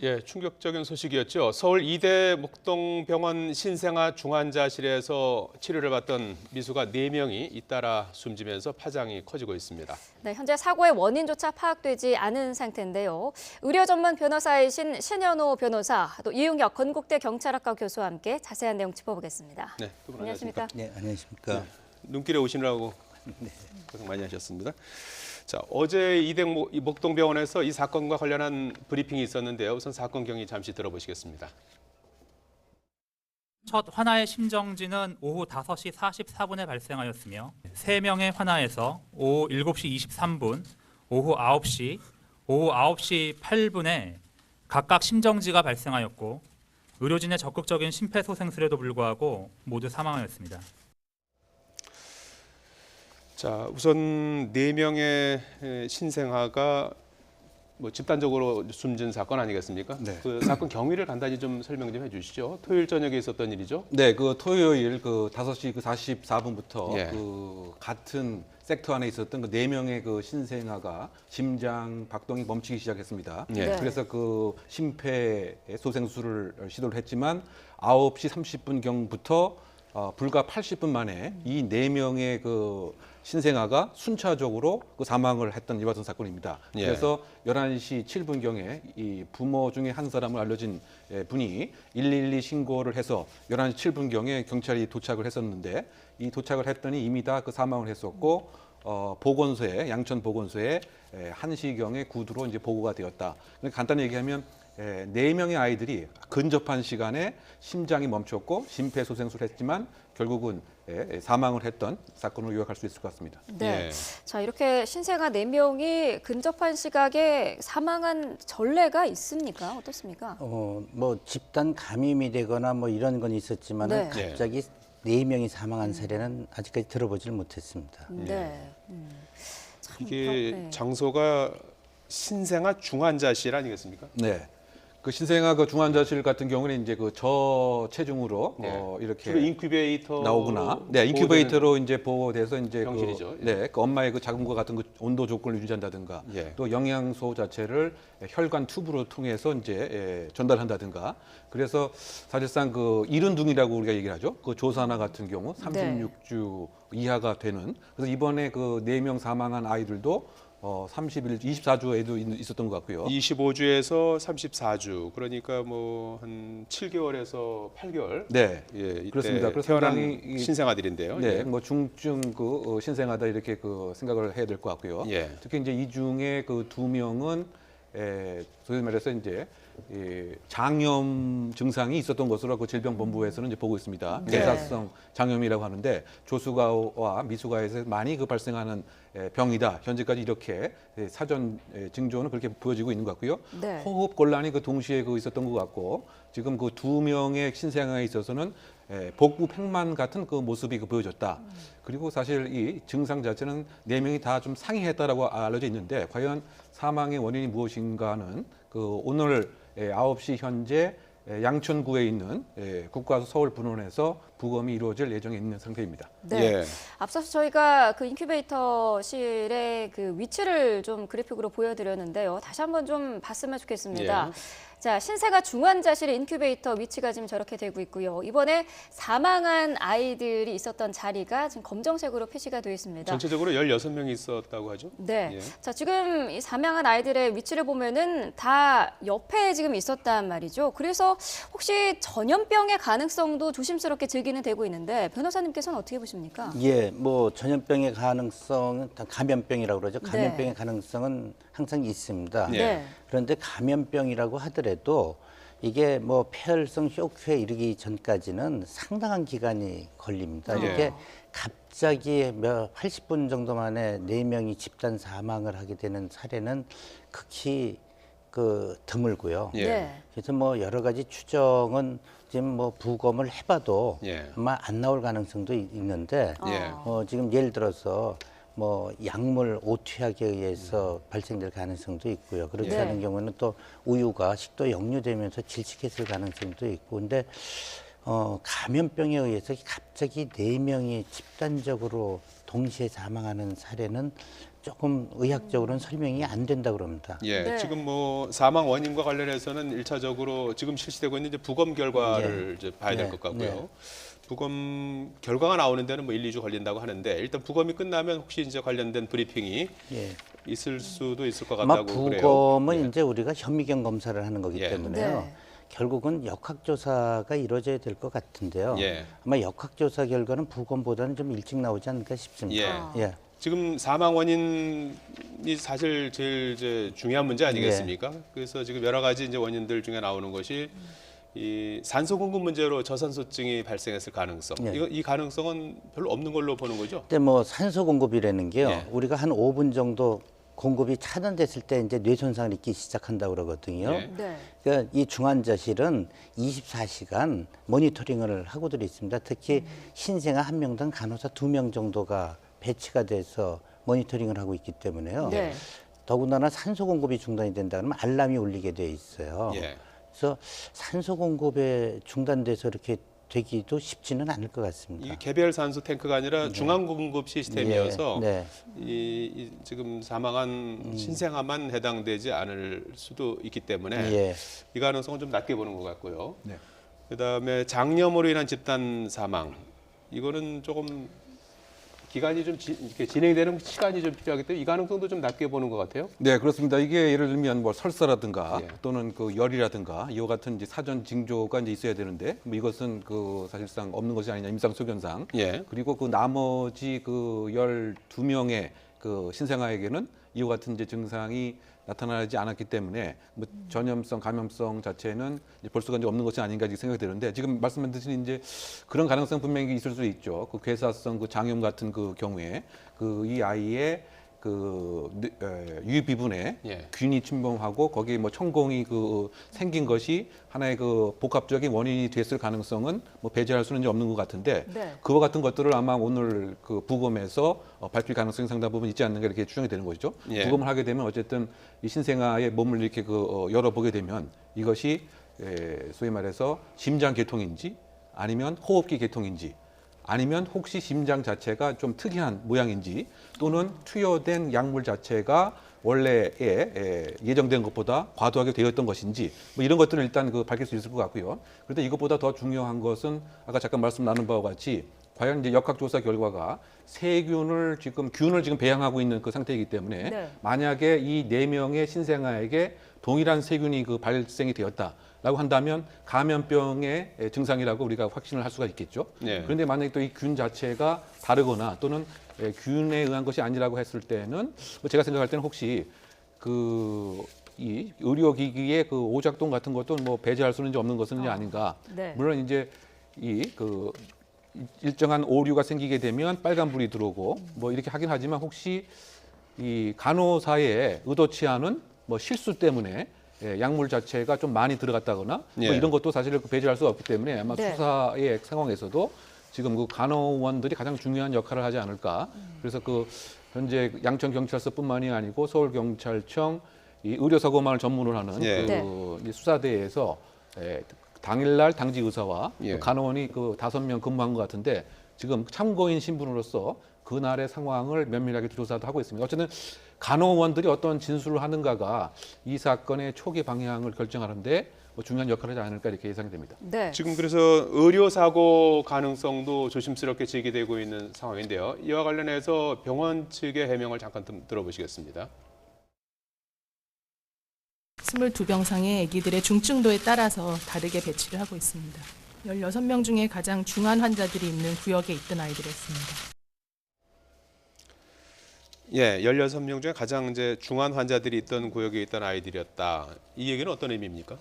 예, 충격적인 소식이었죠. 서울 이대 목동병원 신생아 중환자실에서 치료를 받던 미수가 4명이 잇따라 숨지면서 파장이 커지고 있습니다. 네, 현재 사고의 원인조차 파악되지 않은 상태인데요. 의료 전문 변호사이신 신현호 변호사, 또 이용혁 건국대 경찰학과 교수와 함께 자세한 내용 짚어보겠습니다. 네, 두 분 안녕하십니까? 안녕하십니까? 네, 안녕하십니까? 네, 눈길에 오시느라고 고생 많이 하셨습니다. 자, 어제 이대 목동병원에서 이 사건과 관련한 브리핑이 있었는데요. 우선 사건 경위 잠시 들어보시겠습니다. 첫 환아의 심정지는 오후 5시 44분에 발생하였으며 3명의 환아에서 오후 7시 23분, 오후 9시, 오후 9시 8분에 각각 심정지가 발생하였고 의료진의 적극적인 심폐소생술에도 불구하고 모두 사망하였습니다. 자, 우선 4명의 신생아가 집단적으로 숨진 사건 아니겠습니까? 네. 그 사건 경위를 간단히 좀 설명 좀 해주시죠. 토요일 저녁에 있었던 일이죠. 네, 그 토요일 그 5시 44분부터 예. 그 같은 섹터 안에 있었던 그 4명의 그 신생아가 심장 박동이 멈추기 시작했습니다. 예. 네. 그래서 그 심폐소생술을 시도를 했지만 9시 30분경부터 불과 80분 만에 이 4명의 그 신생아가 순차적으로 그 사망을 했던 이와 같은 사건입니다. 예. 그래서 11시 7분경에 이 부모 중에 한 사람을 알려진 분이 112 신고를 해서 11시 7분경에 경찰이 도착을 했었는데 이 도착을 했더니 이미 다 그 사망을 했었고 보건소에 양천 보건소에 1시경에 구두로 이제 보고가 되었다. 그러니까 간단히 얘기하면 4명의 아이들이 근접한 시간에 심장이 멈췄고 심폐소생술을 했지만 결국은 사망을 했던 사건으로 요약할 수 있을 것 같습니다. 네. 예. 자, 이렇게 신생아 4명이 근접한 시각에 사망한 전례가 있습니까? 어떻습니까? 뭐 집단 감염이 되거나 뭐 이런 건 있었지만 네. 갑자기 4명이 사망한 사례는 아직까지 들어보질 못했습니다. 네. 참 이게 네. 장소가 신생아 중환자실 아니겠습니까? 네. 그 신생아 그 중환자실 같은 경우는 이제 그 저체중으로 네. 이렇게 주로 인큐베이터 나오구나. 네, 인큐베이터로 이제 보호돼서 이제 병실이죠. 그, 네, 그 엄마의 그 자궁과 같은 그 온도 조건을 유지한다든가, 예. 또 영양소 자체를 혈관 튜브로 통해서 이제 전달한다든가. 그래서 사실상 그 이른둥이라고 우리가 얘기를 하죠. 그 조사나 같은 경우 36주 이하가 되는. 그래서 이번에 그 4명 사망한 아이들도 30일, 24주에도 있었던 것 같고요. 25주에서 34주, 그러니까 뭐 한 7개월에서 8개월. 네, 예, 그렇습니다. 그래서 태어난 상당히 신생아들인데요. 네, 예. 뭐 중증 그 신생아다 이렇게 그 생각을 해야 될 것 같고요. 예. 특히 이제 이 중에 그 2명은 소위 말해서 이제 장염 증상이 있었던 것으로 그 질병본부에서는 이제 보고 있습니다. 네. 내사성 장염이라고 하는데 조수가와 미수가에서 많이 그 발생하는 병이다. 현재까지 이렇게 사전 징조는 그렇게 보여지고 있는 것 같고요. 네. 호흡 곤란이 그 동시에 그 있었던 것 같고 지금 그 2명의 신생아에 있어서는 복부 팽만 같은 그 모습이 그 보여졌다. 그리고 사실 이 증상 자체는 4명이 다 좀 상이했다라고 알려져 있는데 과연 사망의 원인이 무엇인가는 그 오늘 9시 현재 양천구에 있는 국가수 서울분원에서 부검이 이루어질 예정에 있는 상태입니다. 네. 예. 앞서서 저희가 그 인큐베이터실의 그 위치를 좀 그래픽으로 보여드렸는데요. 다시 한번 좀 봤으면 좋겠습니다. 예. 자, 신생아 중환자실의 인큐베이터 위치가 지금 저렇게 되고 있고요. 이번에 사망한 아이들이 있었던 자리가 지금 검정색으로 표시가 되어 있습니다. 전체적으로 16명이 있었다고 하죠. 네. 예. 자, 지금 이 사망한 아이들의 위치를 보면은 다 옆에 지금 있었단 말이죠. 그래서 혹시 전염병의 가능성도 조심스럽게 제기는 되고 있는데 변호사님께서는 어떻게 보십니까? 예, 뭐 전염병의 가능성은 다 감염병이라고 그러죠. 네. 감염병의 가능성은 항상 있습니다. 예. 네. 그런데 감염병이라고 하더라도 이게 뭐 폐혈성 쇼크에 이르기 전까지는 상당한 기간이 걸립니다. 예. 이렇게 갑자기 80분 정도 만에 4명이 집단 사망을 하게 되는 사례는 극히 드물고요. 예. 네. 그래서 뭐 여러 가지 추정은 지금 뭐 부검을 해봐도 예. 아마 안 나올 가능성도 있는데 예. 지금 예를 들어서 뭐 약물 오투약에 의해서 발생될 가능성도 있고요. 그렇지 네. 않은 경우는 또 우유가 식도에 역류되면서 질식했을 가능성도 있고. 근데 감염병에 의해서 갑자기 4명이 집단적으로 동시에 사망하는 사례는 조금 의학적으로는 설명이 안 된다 그럽니다. 예, 네. 지금 뭐 사망 원인과 관련해서는 일차적으로 지금 실시되고 있는 이제 부검 결과를 이제 봐야 될 네, 것 같고요. 네. 부검 결과가 나오는 데는 뭐 1, 2주 걸린다고 하는데 일단 부검이 끝나면 혹시 이제 관련된 브리핑이 예. 있을 수도 있을 것 아마 같다고 그래요. 부검은 예. 이제 우리가 현미경 검사를 하는 거기 예. 때문에요. 네. 결국은 역학조사가 이루어져야 될 것 같은데요. 예. 아마 역학조사 결과는 부검보다는 좀 일찍 나오지 않을까 싶습니다. 예. 지금 사망 원인이 사실 제일 이제 중요한 문제 아니겠습니까? 그래서 지금 여러 가지 이제 원인들 중에 나오는 것이 이 산소 공급 문제로 저산소증이 발생했을 가능성. 네. 이 가능성은 별로 없는 걸로 보는 거죠. 근데 뭐 산소 공급이라는 게요. 예. 우리가 한 5분 정도 공급이 차단됐을 때 이제 뇌 손상을 있기 시작한다고 그러거든요. 예. 네. 그러니까 이 중환자실은 24시간 모니터링을 하고들 있습니다. 특히 신생아 한 명당 간호사 2명 정도가 배치가 돼서 모니터링을 하고 있기 때문에요. 네. 더군다나 산소 공급이 중단이 된다 그러면 알람이 울리게 돼 있어요. 예. 그래서 산소 공급에 중단돼서 이렇게 되기도 쉽지는 않을 것 같습니다. 이게 개별 산소 탱크가 아니라 중앙 공급 시스템이어서 네. 이 지금 사망한 신생아만 해당되지 않을 수도 있기 때문에 예. 이 가능성은 좀 낮게 보는 것 같고요. 네. 그다음에 장염으로 인한 집단 사망 이거는 조금 기간이 좀 이렇게 진행되는 시간이 좀 필요하기 때문에 이 가능성도 좀 낮게 보는 것 같아요. 네, 그렇습니다. 이게 예를 들면 뭐 설사라든가 예. 또는 그 열이라든가 이와 같은 이제 사전 징조가 이제 있어야 되는데 뭐 이것은 그 사실상 없는 것이 아니냐 임상 소견상. 예. 그리고 그 나머지 그 12명의 그 신생아에게는 이와 같은 이제 증상이 나타나지 않았기 때문에 뭐 전염성, 감염성 자체는 이제 볼 수가 이제 없는 것이 아닌가 이렇게 생각이 드는데 지금 말씀하신 이제 그런 가능성 분명히 있을 수 있죠. 그 괴사성 그 장염 같은 그 경우에 그 이 아이의 그 유비분에 예. 균이 침범하고 거기에 뭐 천공이 그 생긴 것이 하나의 그 복합적인 원인이 됐을 가능성은 뭐 배제할 수는 이제 없는 것 같은데 네. 그와 같은 것들을 아마 오늘 그 부검에서 밝힐 가능성이 상당 부분 있지 않는가 이렇게 추정이 되는 것이죠. 예. 부검을 하게 되면 어쨌든 이 신생아의 몸을 이렇게 열어보게 되면 이것이 소위 말해서 심장 계통인지 아니면 호흡기 계통인지 아니면 혹시 심장 자체가 좀 특이한 모양인지 또는 투여된 약물 자체가 원래에 예정된 것보다 과도하게 되었던 것인지 뭐 이런 것들은 일단 그 밝힐 수 있을 것 같고요. 그런데 이것보다 더 중요한 것은 아까 잠깐 말씀 나눈 바와 같이 과연 이제 역학조사 결과가 세균을 지금 균을 지금 배양하고 있는 그 상태이기 때문에 네. 만약에 이 4명의 신생아에게 동일한 세균이 그 발생이 되었다라고 한다면 감염병의 증상이라고 우리가 확신을 할 수가 있겠죠. 네. 그런데 만약에 또 이 균 자체가 다르거나 또는 균에 의한 것이 아니라고 했을 때는 뭐 제가 생각할 때는 혹시 이 의료기기의 그 오작동 같은 것도 뭐 배제할 수는 이제 없는 것은 이제 아닌가. 네. 물론 이제 일정한 오류가 생기게 되면 빨간불이 들어오고 뭐 이렇게 하긴 하지만 혹시 이 간호사의 의도치 않은 뭐 실수 때문에 약물 자체가 좀 많이 들어갔다거나 예. 뭐 이런 것도 사실 배제할 수가 없기 때문에 아마 네. 수사의 상황에서도 지금 그 간호원들이 가장 중요한 역할을 하지 않을까. 그래서 그 현재 양천경찰서뿐만이 아니고 서울경찰청 이 의료사고만을 전문으로 하는 예. 이 수사대에서 당일날 당직 의사와 예. 그 간호원이 그 5명 근무한 것 같은데 지금 참고인 신분으로서 그날의 상황을 면밀하게 조사도 하고 있습니다. 어쨌든 간호원들이 어떤 진술을 하는가가 이 사건의 초기 방향을 결정하는데 뭐 중요한 역할을 하지 않을까 이렇게 예상이 됩니다. 네. 지금 그래서 의료 사고 가능성도 조심스럽게 제기되고 있는 상황인데요. 이와 관련해서 병원 측의 해명을 잠깐 들어보시겠습니다. 22병상의 아기들의 중증도에 따라서 다르게 배치를 하고 있습니다. 16명 중에 가장 중한 환자들이 있는 구역에 있던 아이들이었습니다. 예, 16명 중에 가장 이제 중한 환자들이 있던 구역에 있던 아이들이었다. 이 얘기는 어떤 의미입니까?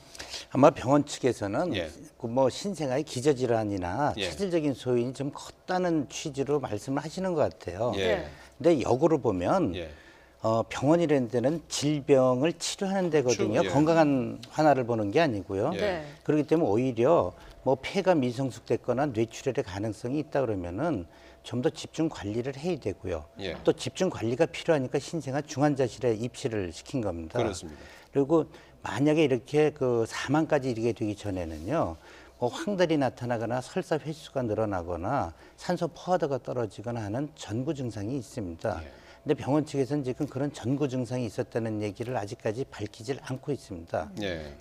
아마 병원 측에서는 예. 그 뭐 신생아의 기저질환이나 예. 체질적인 소인이 좀 컸다는 취지로 말씀을 하시는 것 같아요. 예. 네. 근데 역으로 보면 예. 병원이라는 데는 질병을 치료하는 데거든요. 예. 건강한 환아를 보는 게 아니고요. 예. 네. 그렇기 때문에 오히려 뭐 폐가 미성숙됐거나 뇌출혈의 가능성이 있다 그러면은 좀 더 집중 관리를 해야 되고요. 예. 또 집중 관리가 필요하니까 신생아 중환자실에 입실을 시킨 겁니다. 그렇습니다. 그리고 만약에 이렇게 그 사망까지 이르게 되기 전에는요, 뭐 황달이 나타나거나 설사 횟수가 늘어나거나 산소 포화도가 떨어지거나 하는 전부 증상이 있습니다. 예. 근데 병원 측에서는 지금 그런 전구 증상이 있었다는 얘기를 아직까지 밝히질 않고 있습니다. 예.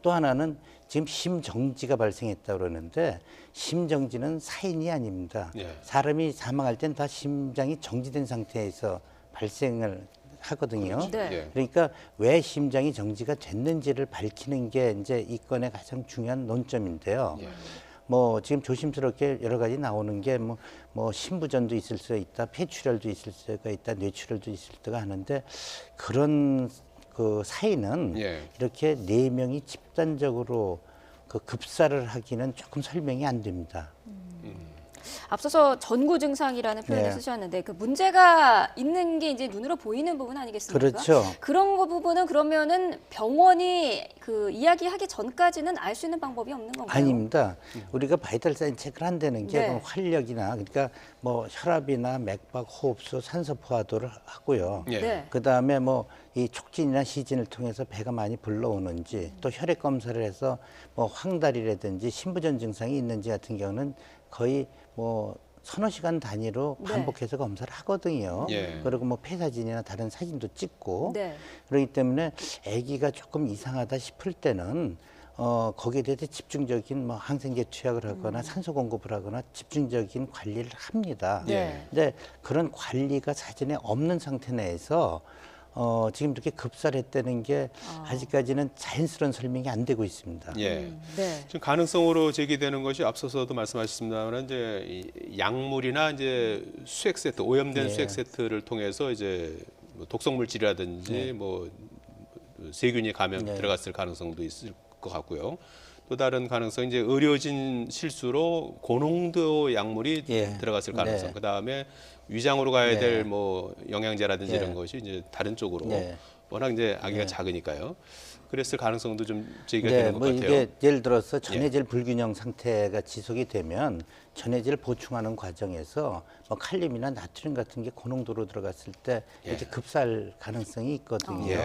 또 하나는 지금 심정지가 발생했다고 그러는데 심정지는 사인이 아닙니다. 예. 사람이 사망할 땐 다 심장이 정지된 상태에서 발생을 하거든요. 네. 예. 그러니까 왜 심장이 정지가 됐는지를 밝히는 게 이제 이 건의 가장 중요한 논점인데요. 예. 뭐 지금 조심스럽게 여러 가지 나오는 게 뭐 심부전도 있을 수 있다, 폐출혈도 있을 수가 있다, 뇌출혈도 있을 수가 하는데 그런 그 사인은 예. 이렇게 4명이 집단적으로 그 급사를 하기는 조금 설명이 안 됩니다. 앞서서 전구 증상이라는 표현을 네. 쓰셨는데 그 문제가 있는 게 이제 눈으로 보이는 부분 아니겠습니까? 그렇죠. 그런 거 부분은 그러면은 병원이 그 이야기하기 전까지는 알 수 있는 방법이 없는 건가요? 아닙니다. 우리가 바이탈 사인 체크를 한다는 게 네. 뭐 활력이나 그러니까 뭐 혈압이나 맥박, 호흡수, 산소 포화도를 하고요. 예. 네. 그 다음에 뭐 이 촉진이나 시진을 통해서 배가 많이 불러오는지 또 혈액 검사를 해서 뭐 황달이라든지 심부전 증상이 있는지 같은 경우는 거의 뭐 서너 시간 단위로 네. 반복해서 검사를 하거든요. 예. 그리고 뭐 폐사진이나 다른 사진도 찍고 네. 그렇기 때문에 아기가 조금 이상하다 싶을 때는 거기에 대해서 집중적인 뭐 항생제 투약을 하거나 산소 공급을 하거나 집중적인 관리를 합니다. 네. 근데 그런 관리가 사전에 없는 상태 내에서 지금 이렇게 급사를 했다는 게 아직까지는 자연스러운 설명이 안 되고 있습니다. 예. 네. 지금 가능성으로 제기되는 것이 앞서서도 말씀하셨습니다만 이제 이 약물이나 이제 수액 세트, 오염된 예. 수액 세트를 통해서 이제 뭐 독성 물질이라든지 뭐 세균이 감염 네. 들어갔을 가능성도 있을 것 같고요. 또 다른 가능성 이제 의료진 실수로 고농도 약물이 예. 들어갔을 가능성. 네. 그다음에 위장으로 가야 네. 될 뭐 영양제라든지 예. 이런 것이 이제 다른 쪽으로 네. 워낙 이제 아기가 네. 작으니까요. 그랬을 가능성도 좀 제기가 네, 되는 것 뭐 같아요. 이게 예를 들어서 전해질 불균형 상태가 지속이 되면 전해질을 보충하는 과정에서 뭐 칼륨이나 나트륨 같은 게 고농도로 들어갔을 때 이렇게 급사할 가능성이 있거든요. 예.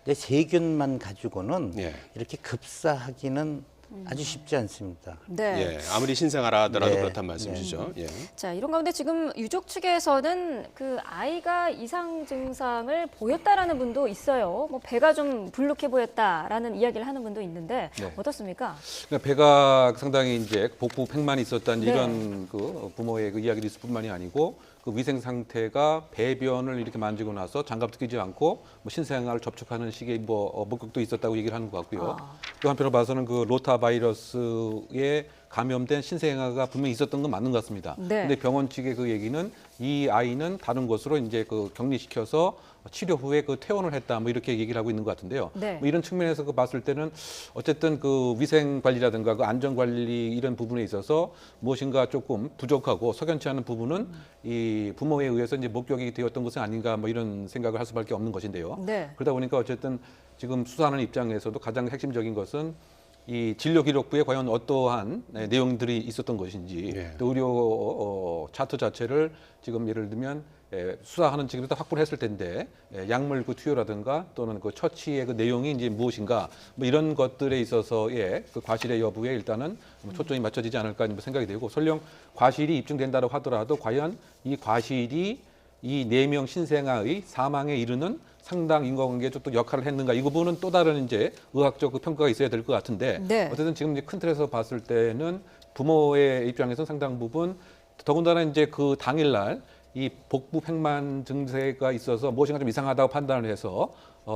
근데 세균만 가지고는 예. 이렇게 급사하기는 아주 쉽지 않습니다. 네. 예, 아무리 신생아라 하더라도 네. 그렇단 말씀이시죠. 예. 자, 이런 가운데 지금 유족 측에서는 그 아이가 이상 증상을 보였다라는 분도 있어요. 뭐 배가 좀 불룩해 보였다라는 이야기를 하는 분도 있는데 네. 어떻습니까? 그러니까 배가 상당히 이제 복부 팽만이 있었다는 네. 이런 그 부모의 그 이야기도 있을 뿐만이 아니고 그 위생 상태가 배변을 이렇게 만지고 나서 장갑도 끼지 않고 뭐 신생아를 접촉하는 식의 뭐 목격도 있었다고 얘기를 하는 것 같고요. 또 한편으로 봐서는 그 로타 바이러스에 감염된 신생아가 분명히 있었던 건 맞는 것 같습니다. 네. 근데 병원 측의 그 얘기는 이 아이는 다른 곳으로 이제 그 격리시켜서 치료 후에 그 퇴원을 했다 뭐 이렇게 얘기를 하고 있는 것 같은데요. 네. 뭐 이런 측면에서 그 봤을 때는 어쨌든 그 위생 관리라든가 그 안전 관리 이런 부분에 있어서 무엇인가 조금 부족하고 석연치 않은 부분은 이 부모에 의해서 이제 목격이 되었던 것은 아닌가 뭐 이런 생각을 할 수밖에 없는 것인데요. 네. 그러다 보니까 어쨌든 지금 수사하는 입장에서도 가장 핵심적인 것은 이 진료 기록부에 과연 어떠한 내용들이 있었던 것인지 예. 또 의료 차트 자체를 지금 예를 들면 수사하는 측에서 확보를 했을 텐데 약물 그 투여라든가 또는 그 처치의 그 내용이 이제 무엇인가 뭐 이런 것들에 있어서의 그 과실의 여부에 일단은 초점이 맞춰지지 않을까 생각이 되고 설령 과실이 입증된다고 하더라도 과연 이 과실이 이 4명 신생아의 사망에 이르는 상당 인과관계에 또 역할을 했는가 이 부분은 또 다른 이제 의학적 그 평가가 있어야 될 것 같은데 네. 어쨌든 지금 이제 큰 틀에서 봤을 때는 부모의 입장에서는 상당 부분 더군다나 이제 그 당일날 이 복부 팽만 증세가 있어서 무엇인가 좀 이상하다고 판단을 해서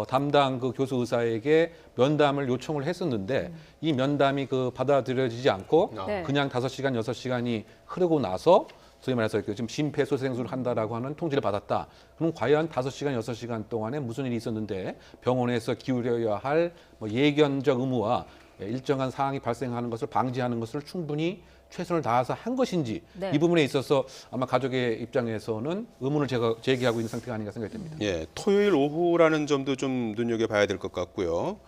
담당 그 교수 의사에게 면담을 요청을 했었는데 이 면담이 그 받아들여지지 않고 네. 그냥 5시간, 6시간이 흐르고 나서 소위 말해서 지금 심폐소생술을 한다라고 하는 통지를 받았다. 그럼 과연 5시간, 6시간 동안에 무슨 일이 있었는데 병원에서 기울여야 할 뭐 예견적 의무와 일정한 사항이 발생하는 것을 방지하는 것을 충분히 최선을 다해서 한 것인지 네. 이 부분에 있어서 아마 가족의 입장에서는 의문을 제기하고 있는 상태가 아닌가 생각이 됩니다. 예, 토요일 오후라는 점도 좀 눈여겨봐야 될 것 같고요.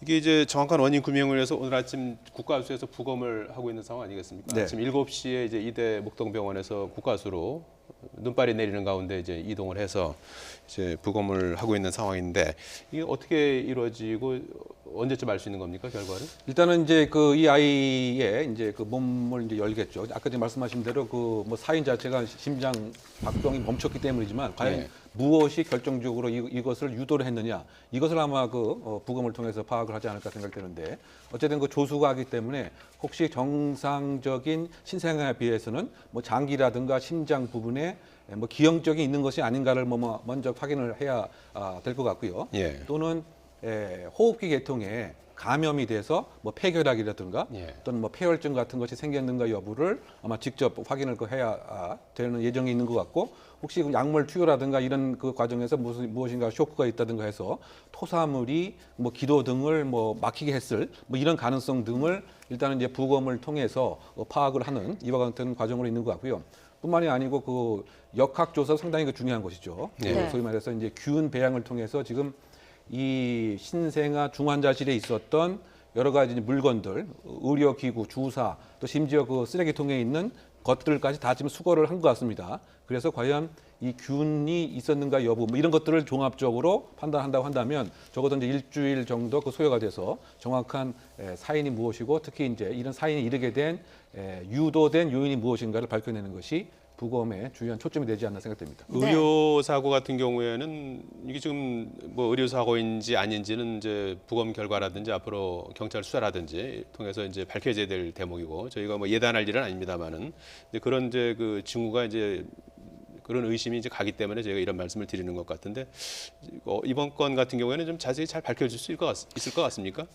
이게 이제 정확한 원인 규명을 위해서 오늘 아침 국가수에서 부검을 하고 있는 상황 아니겠습니까? 네. 아침 7시에 이제 이대 목동병원에서 국가수로 눈발이 내리는 가운데 이제 이동을 해서 이제 부검을 하고 있는 상황인데 이게 어떻게 이루어지고 언제쯤 알 수 있는 겁니까, 결과를? 일단은 이제 그 이 아이의 이제 그 몸을 이제 열겠죠. 아까 전에 말씀하신 대로 그 뭐 사인 자체가 심장 박동이 멈췄기 때문이지만 과연 네. 무엇이 결정적으로 이것을 유도를 했느냐, 이것을 아마 그 부검을 통해서 파악을 하지 않을까 생각되는데, 어쨌든 그 조수가 하기 때문에 혹시 정상적인 신생아에 비해서는 뭐 장기라든가 심장 부분에 뭐 기형적이 있는 것이 아닌가를 뭐 먼저 확인을 해야 될 것 같고요. 예. 또는 호흡기 계통에 감염이 돼서 뭐 폐결핵이라든가 예. 또는 뭐 폐혈증 같은 것이 생겼는가 여부를 아마 직접 확인을 해야 되는 예정이 있는 것 같고, 혹시 그 약물 투여라든가 이런 그 과정에서 무엇인가 쇼크가 있다든가 해서 토사물이 뭐 기도 등을 뭐 막히게 했을 뭐 이런 가능성 등을 일단은 이제 부검을 통해서 파악을 하는 이와 같은 과정으로 있는 것 같고요. 뿐만이 아니고 그 역학 조사 상당히 그 중요한 것이죠. 네. 소위 말해서 이제 균 배양을 통해서 지금 이 신생아 중환자실에 있었던 여러 가지 물건들, 의료기구, 주사, 또 심지어 그 쓰레기통에 있는 것들까지 다 지금 수거를 한 것 같습니다. 그래서 과연 이 균이 있었는가 여부, 뭐 이런 것들을 종합적으로 판단한다고 한다면 적어도 이제 일주일 정도 그 소요가 돼서 정확한 사인이 무엇이고, 특히 이제 이런 사인이 이르게 된 유도된 요인이 무엇인가를 밝혀내는 것이 부검의 주요한 초점이 되지 않나 생각됩니다. 네. 의료 사고 같은 경우에는 이게 지금 뭐 의료 사고인지 아닌지는 이제 부검 결과라든지 앞으로 경찰 수사라든지 통해서 이제 밝혀져야 될 대목이고, 저희가 뭐 예단할 일은 아닙니다만은 이제 그런 이제 그 징후가 이제 그런 의심이 이제 가기 때문에 저희가 이런 말씀을 드리는 것 같은데, 이번 건 같은 경우에는 좀 자세히 잘 밝혀질 수 있을 것 같습니까?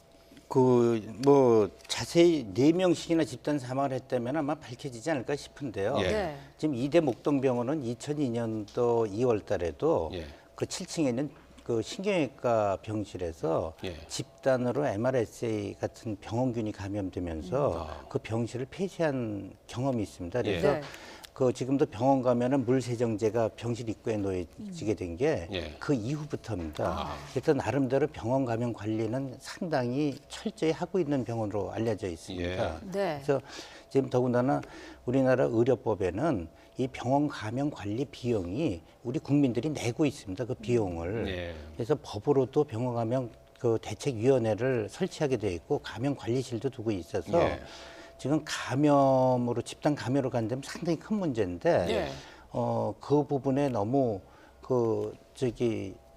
그 뭐 자세히 4명씩이나 집단 사망을 했다면 아마 밝혀지지 않을까 싶은데요. 예. 네. 지금 이대 목동병원은 2002년도 2월 달에도 예. 그 7층에 있는 그 신경외과 병실에서 예. 집단으로 MRSA 같은 병원균이 감염되면서 그 병실을 폐쇄한 경험이 있습니다. 그래서 네. 그 지금도 병원 가면은 물세정제가 병실 입구에 놓여지게 된 게 그 예. 이후부터입니다. 일단 나름대로 병원 감염 관리는 상당히 철저히 하고 있는 병원으로 알려져 있습니다. 네. 그래서 지금 더군다나 우리나라 의료법에는 이 병원 감염 관리 비용이 우리 국민들이 내고 있습니다. 그 비용을. 예. 그래서 법으로도 병원 감염 그 대책위원회를 설치하게 돼 있고 감염 관리실도 두고 있어서 예. 지금 감염으로 집단 감염으로 간다면 상당히 큰 문제인데 네. 그 부분에 너무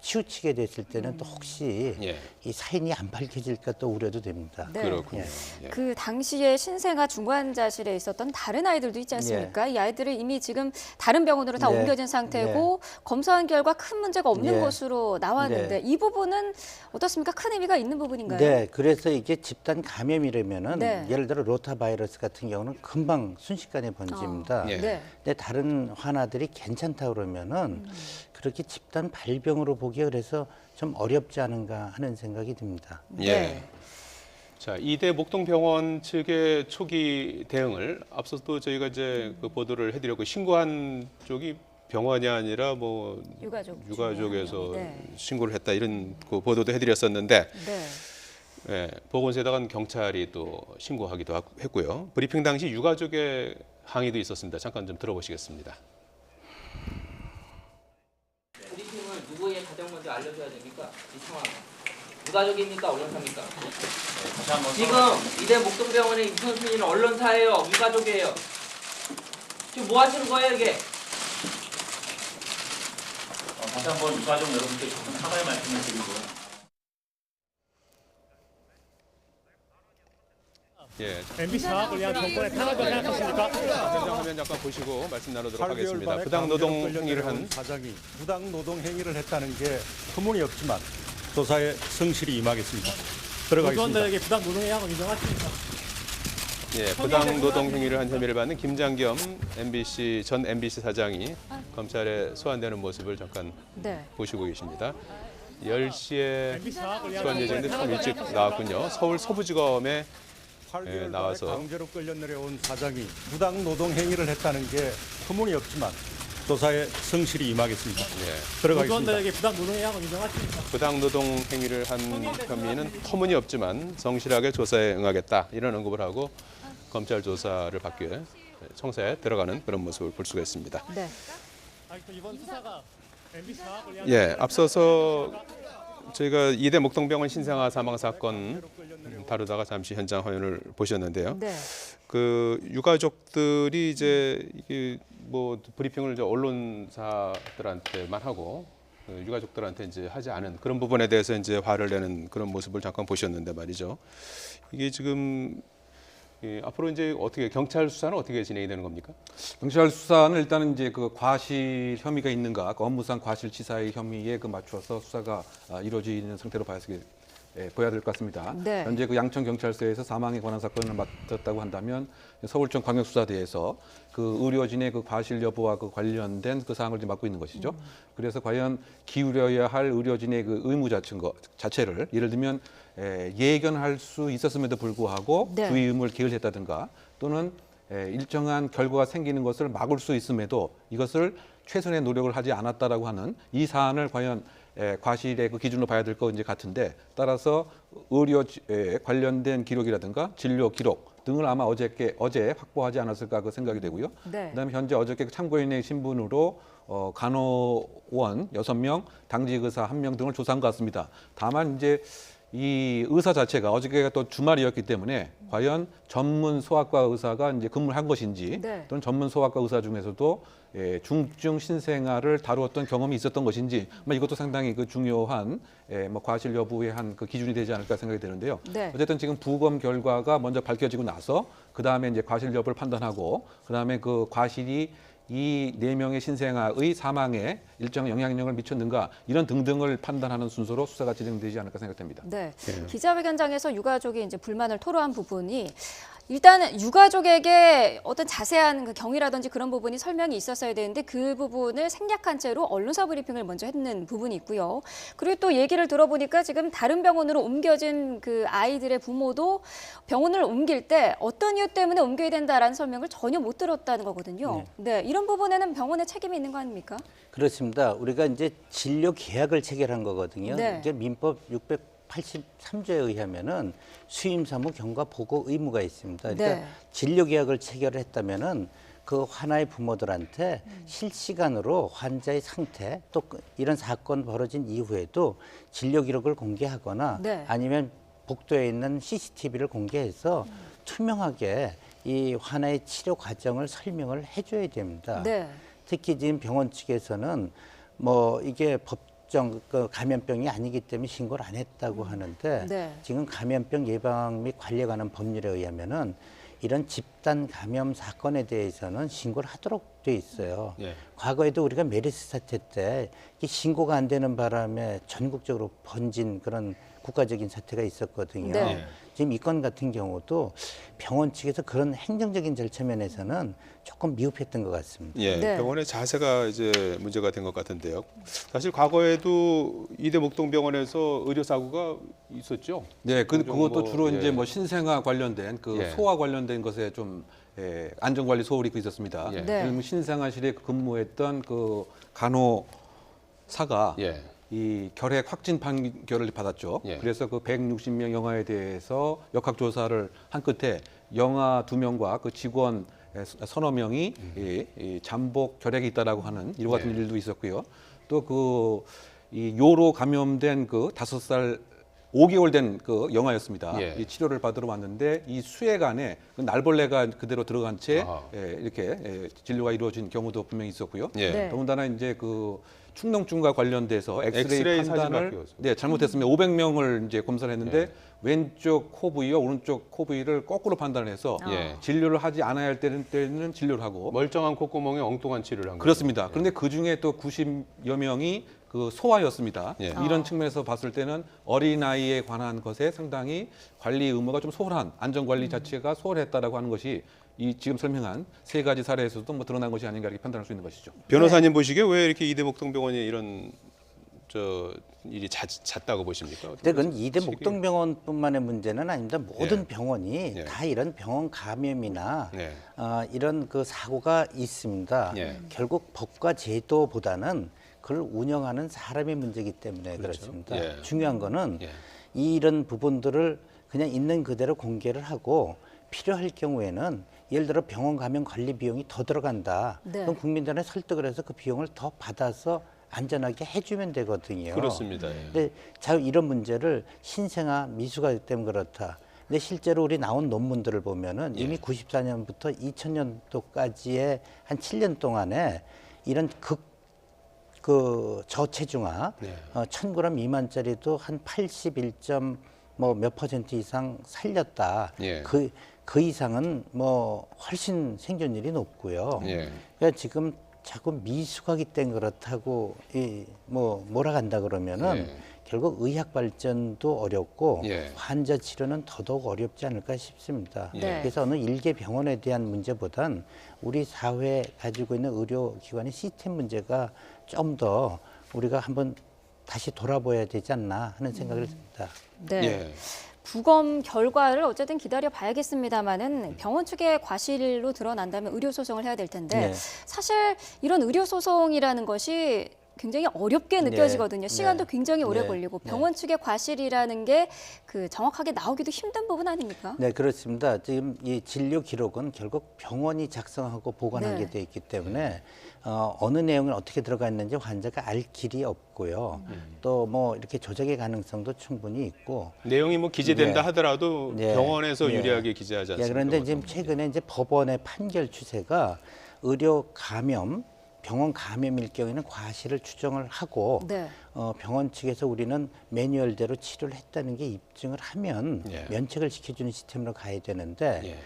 치우치게 됐을 때는 또 혹시 예. 이 사인이 안 밝혀질까 또 우려도 됩니다. 네. 그렇군요. 예. 그 당시에 신생아 중환자실에 있었던 다른 아이들도 있지 않습니까? 이 아이들은 이미 지금 다른 병원으로 다 네. 옮겨진 상태고 검사한 결과 큰 문제가 없는 네. 것으로 나왔는데 이 부분은 어떻습니까? 큰 의미가 있는 부분인가요? 네, 그래서 이게 집단 감염이라면은 네. 예를 들어 로타 바이러스 같은 경우는 금방 순식간에 번집니다. 예. 네. 근데 다른 환아들이 괜찮다 그러면은 그렇게 집단 발병으로 보기에 그래서 좀 어렵지 않은가 하는 생각이 듭니다. 예. 네. 자, 이대 목동병원 측의 초기 대응을 앞서도 저희가 이제 그 보도를 해드렸고, 신고한 쪽이 병원이 아니라 뭐 유가족에서 네. 신고를 했다 이런 그 보도도 해드렸었는데, 네. 예, 보건소에다가 경찰이 또 신고하기도 했고요. 브리핑 당시 유가족의 항의도 있었습니다. 잠깐 좀 들어보시겠습니다. 브리핑을 누구의 가장 먼저 알려줘야 됩니까? 이 상황. 유가족입니까? 언론사입니까? 지금 이대 목동병원의 임선순위는 언론사예요? 유가족이에요? 지금 뭐 하시는 거예요 이게? 다시 한번 유가족 여러분께 조금 사과의 말씀을 드리고요. 예, MBC 장악을 위한 정권의 탄압이라고 생각하십니까? 현장 화면 잠깐 보시고 말씀 나누도록 8개월 하겠습니다. 만에 부당 노동 강제로 행위를 끌려내려온 한 사장이 부당 노동 행위를 했다는 게 소문이었지만 조사에 성실히 임하겠습니다. 들어가겠습니다. 노조원들에게 부당 노동의 항을 인정하십니까? 예, 부당 노동 행위를 한 혐의를 받는 김장겸 전 MBC 사장이 검찰에 소환되는 모습을 잠깐 네. 보시고 계십니다. 10시에 MBC 장악을 위한 소환 예정인데 좀 일찍 나왔군요. 서울 서부지검에 8개월 나와서. 만에 강제로 끌려 내려온 사장이 부당 노동 행위를 했다는 게 소문이 없지만 조사에 성실히 임하겠습니다. 예. 들어가겠습니다. 부당 노동 행위를 한 혐의는 터무니없지만 성실하게 조사에 응하겠다 이런 언급을 하고 검찰 조사를 받기 위해 청사에 들어가는 그런 모습을 볼 수가 있습니다. 네. 예, 앞서서 저희가 이대 목동병원 신생아 사망 사건 다루다가 잠시 현장 화면을 보셨는데요. 네. 그 유가족들이 이제 이게 뭐 브리핑을 이제 언론사들한테만 하고 그 유가족들한테 이제 하지 않은 그런 부분에 대해서 이제 화를 내는 그런 모습을 잠깐 보셨는데 말이죠. 이게 지금 앞으로 이제 어떻게 경찰 수사는 어떻게 진행이 되는 겁니까? 경찰 수사는 일단은 이제 그 과실 혐의가 있는가, 그 업무상 과실치사의 혐의에 그 맞춰서 수사가 이루어지는 상태로 보여야 될 것 같습니다. 네. 현재 그 양천 경찰서에서 사망에 관한 사건을 맡았다고 한다면 서울청 광역수사대에서 그 의료진의 그 과실 여부와 그 관련된 그 사항을 지금 맡고 있는 것이죠. 그래서 과연 기울여야 할 의료진의 그 의무 자체를 예를 들면 예견할 수 있었음에도 불구하고 네. 주의 의무를 게을리했다든가 또는 일정한 결과가 생기는 것을 막을 수 있음에도 이것을 최선의 노력을 하지 않았다라고 하는 이 사안을 과연 과실의 그 기준으로 봐야 될 것 이제 같은데 따라서 의료에 관련된 기록이라든가 진료 기록 등을 아마 어제 확보하지 않았을까 그 생각이 되고요. 네. 그다음에 현재 어저께 참고인의 신분으로 간호원 6명, 당직 의사 1명 등을 조사한 것 같습니다. 다만 이제 이 의사 자체가 어저께가 또 주말이었기 때문에 과연 전문 소아과 의사가 이제 근무를 한 것인지 네. 또는 전문 소아과 의사 중에서도 중증 신생아를 다루었던 경험이 있었던 것인지 이것도 상당히 그 중요한 뭐 과실 여부의 한 그 기준이 되지 않을까 생각이 되는데요. 네. 어쨌든 지금 부검 결과가 먼저 밝혀지고 나서 그 다음에 이제 과실 여부를 판단하고 그 다음에 그 과실이 이 4명의 신생아의 사망에 일정한 영향력을 미쳤는가 이런 등등을 판단하는 순서로 수사가 진행되지 않을까 생각됩니다. 네. 기자회견장에서 유가족이 이제 불만을 토로한 부분이 일단 유가족에게 어떤 자세한 그 경위라든지 그런 부분이 설명이 있었어야 되는데 그 부분을 생략한 채로 언론사 브리핑을 먼저 했는 부분이 있고요. 그리고 또 얘기를 들어보니까 지금 다른 병원으로 옮겨진 그 아이들의 부모도 병원을 옮길 때 어떤 이유 때문에 옮겨야 된다라는 설명을 전혀 못 들었다는 거거든요. 네, 이런 부분에는 병원의 책임이 있는 거 아닙니까? 그렇습니다. 우리가 이제 진료 계약을 체결한 거거든요. 네. 이제 민법 683조에 의하면은 수임 사무 경과 보고 의무가 있습니다. 그러니까 네. 진료 계약을 체결했다면은 그 환자의 부모들한테 실시간으로 환자의 상태 또 이런 사건 벌어진 이후에도 진료 기록을 공개하거나 네. 아니면 복도에 있는 CCTV를 공개해서 투명하게 이 환자의 치료 과정을 설명을 해줘야 됩니다. 네. 특히 지금 병원 측에서는 뭐 이게 그 감염병이 아니기 때문에 신고를 안 했다고 하는데 네. 지금 감염병 예방 및 관리에 관한 법률에 의하면은 이런 집단 감염 사건에 대해서는 신고를 하도록 돼 있어요. 예. 과거에도 우리가 메르스 사태 때 이게 신고가 안 되는 바람에 전국적으로 번진 그런 국가적인 사태가 있었거든요. 네. 지금 이 건 같은 경우도 병원 측에서 그런 행정적인 절차 면에서는 조금 미흡했던 것 같습니다. 예, 네. 병원의 자세가 이제 문제가 된 것 같은데요. 사실 과거에도 이대 목동병원에서 의료 사고가 있었죠. 네, 그것도 뭐, 주로 예. 이제 뭐 신생아 관련된 그 예. 소아 관련된 것에 좀 안전관리 소홀이 있었습니다. 예. 네. 그리고 신생아실에 근무했던 그 간호사가 예. 이 결핵 확진 판결을 받았죠. 예. 그래서 그 160명 영아에 대해서 역학조사를 한 끝에 영아 2명과 그 직원 서너 명이 이 잠복 결핵이 있다라고 하는 이와 같은 예. 일도 있었고요. 또 이 요로 감염된 그 5살 5개월 된 그 영아였습니다. 예. 이 치료를 받으러 왔는데 이 수액 안에 그 날벌레가 그대로 들어간 채 아하. 이렇게 진료가 이루어진 경우도 분명히 있었고요. 예. 네. 더군다나 이제 그 축농증과 관련돼서 엑스레이 사진을 판단을 밝혀왔습니다. 잘못했으면 500명을 이제 검사를 했는데 예. 왼쪽 코 부위와 오른쪽 코 부위를 거꾸로 판단해서 예. 진료를 하지 않아야 할 때는 진료를 하고 멀쩡한 콧구멍에 엉뚱한 치료를 한 거죠. 그렇습니다. 그런데 그 중에 또 90여 명이 그 소아였습니다. 예. 이런 측면에서 봤을 때는 어린아이에 관한 것에 상당히 관리 의무가 좀 소홀한 안전관리 자체가 소홀했다라고 하는 것이 이 지금 설명한 세 가지 사례에서도 뭐 드러난 것이 아닌가 이렇게 판단할 수 있는 것이죠. 변호사님 보시기에 왜 이렇게 이대 목동병원이 이런 저 일이 잦다고 보십니까? 근데 그건 이대 지금- 목동병원뿐만의 문제는 아닙니다. 모든 예. 병원이 예. 다 이런 병원 감염이나 네. 이런 그 사고가 있습니다. 예. 결국 법과 제도보다는 그걸 운영하는 사람의 문제이기 때문에 그렇죠. 그렇습니다. 예. 중요한 거는 예. 이런 부분들을 그냥 있는 그대로 공개를 하고 필요할 경우에는 예를 들어 병원 감염 관리 비용이 더 들어간다. 네. 그럼 국민들에 설득을 해서 그 비용을 더 받아서 안전하게 해주면 되거든요. 그렇습니다. 예. 근데 자 이런 문제를 신생아 미수가 때문에 그렇다. 근데 실제로 우리 나온 논문들을 보면은 예. 이미 94년부터 2000년도까지의 한 7년 동안에 이런 그 저체중아 네. 1000g 미만짜리도 한 81몇 % 이상 살렸다. 예. 그 이상은 뭐 훨씬 생존율이 높고요. 예. 그러니까 지금 자꾸 미숙하기 때문에 그렇다고 몰아간다 그러면은 예. 결국 의학 발전도 어렵고 예. 환자 치료는 더더욱 어렵지 않을까 싶습니다. 네. 그래서 어느 일개 병원에 대한 문제보단 우리 사회에 가지고 있는 의료기관의 시스템 문제가 좀 더 우리가 한번 다시 돌아봐야 되지 않나 하는 생각을 듭니다. 네. 예. 부검 결과를 어쨌든 기다려 봐야겠습니다만은 병원 측의 과실로 드러난다면 의료 소송을 해야 될 텐데 네. 사실 이런 의료 소송이라는 것이 굉장히 어렵게 네. 느껴지거든요. 시간도 네. 굉장히 오래 네. 걸리고 네. 병원 측의 과실이라는 게 그 정확하게 나오기도 힘든 부분 아닙니까? 네, 그렇습니다. 지금 이 진료 기록은 결국 병원이 작성하고 보관하게 네. 돼 있기 때문에 어느 내용을 어떻게 들어가 있는지 환자가 알 길이 없고요. 또 뭐 이렇게 조작의 가능성도 충분히 있고. 내용이 뭐 기재된다 네. 하더라도 네. 병원에서 네. 유리하게 기재하지 예, 않습니까? 그런데 지금 최근에 이제 법원의 판결 추세가 의료 감염, 병원 감염일 경우에는 과실을 추정을 하고 네. 병원 측에서 우리는 매뉴얼대로 치료를 했다는 게 입증을 하면 예. 면책을 시켜주는 시스템으로 가야 되는데 예.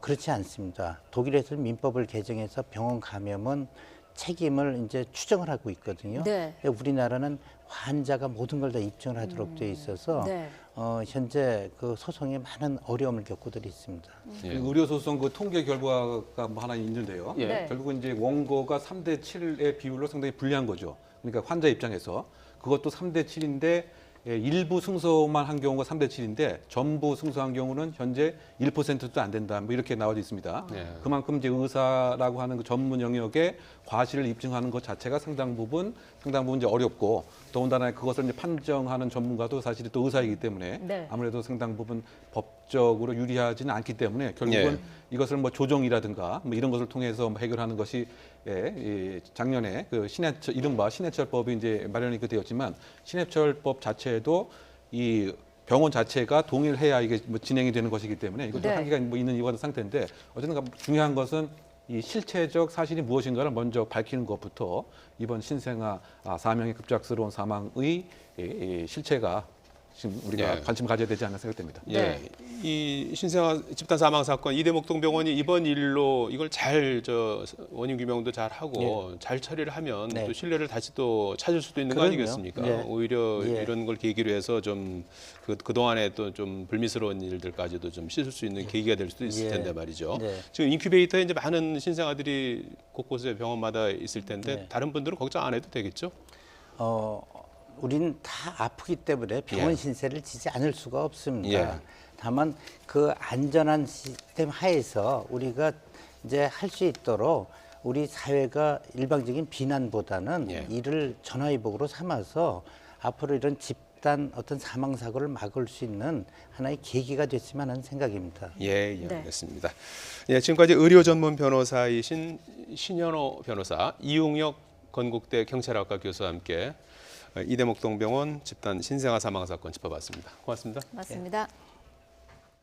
그렇지 않습니다. 독일에서는 민법을 개정해서 병원 감염은 책임을 이제 추정을 하고 있거든요. 네. 근데 우리나라는 환자가 모든 걸 다 입증을 하도록 돼 있어서 네. 현재 그 소송에 많은 어려움을 겪고들이 있습니다. 예. 의료 소송 그 통계 결과가 뭐 하나 있는데요. 예. 네. 결국은 이제 원고가 3대 7의 비율로 상당히 불리한 거죠. 그러니까 환자 입장에서 그것도 3대 7인데 일부 승소만 한 경우가 3대 7인데 전부 승소한 경우는 현재 1%도 안 된다. 뭐 이렇게 나와 있습니다. 네. 그만큼 이제 의사라고 하는 그 전문 영역에 과실을 입증하는 것 자체가 상당 부분 이제 어렵고 더군다나 그것을 이제 판정하는 전문가도 사실 또 의사이기 때문에 네. 아무래도 상당 부분 법적으로 유리하지는 않기 때문에 결국은 예. 이것을 뭐 조정이라든가 뭐 이런 것을 통해서 뭐 해결하는 것이 작년에 그 이른바 신해철법이 이제 마련이 되었지만 신해철법 자체도 이 병원 자체가 동일해야 이게 뭐 진행이 되는 것이기 때문에 이것도 네. 한계가 뭐 있는 이와 같은 상태인데 어쨌든 중요한 것은 이 실체적 사실이 무엇인가를 먼저 밝히는 것부터 이번 신생아 사명의 급작스러운 사망의 이 실체가 지금 우리가 예. 관심 가져야 되지 않나 생각됩니다. 예. 네. 이 신생아 집단 사망 사건 이대목동병원이 이번 일로 이걸 잘 원인 규명도 잘 하고 잘 처리를 하면 네. 또 신뢰를 다시 또 찾을 수도 있는 거 그럼요. 아니겠습니까? 예. 오히려 예. 이런 걸 계기로 해서 좀 그동안에 또 좀 불미스러운 일들까지도 좀 씻을 수 있는 계기가 될 수도 있을 예. 텐데 말이죠. 네. 지금 인큐베이터에 이제 많은 신생아들이 곳곳에 병원마다 있을 텐데 네. 다른 분들은 걱정 안 해도 되겠죠? 우리는 다 아프기 때문에 병원 예. 신세를 지지 않을 수가 없습니다. 예. 다만 그 안전한 시스템 하에서 우리가 이제 할 수 있도록 우리 사회가 일방적인 비난보다는 예. 이를 전화위복으로 삼아서 앞으로 이런 집단 어떤 사망 사고를 막을 수 있는 하나의 계기가 됐으면 하는 생각입니다. 예, 네. 알겠습니다. 예, 지금까지 의료 전문 변호사이신 신현호 변호사, 이용혁 건국대 경찰학과 교수와 함께 이대목동병원 집단 신생아 사망 사건 짚어봤습니다. 고맙습니다. 맞습니다.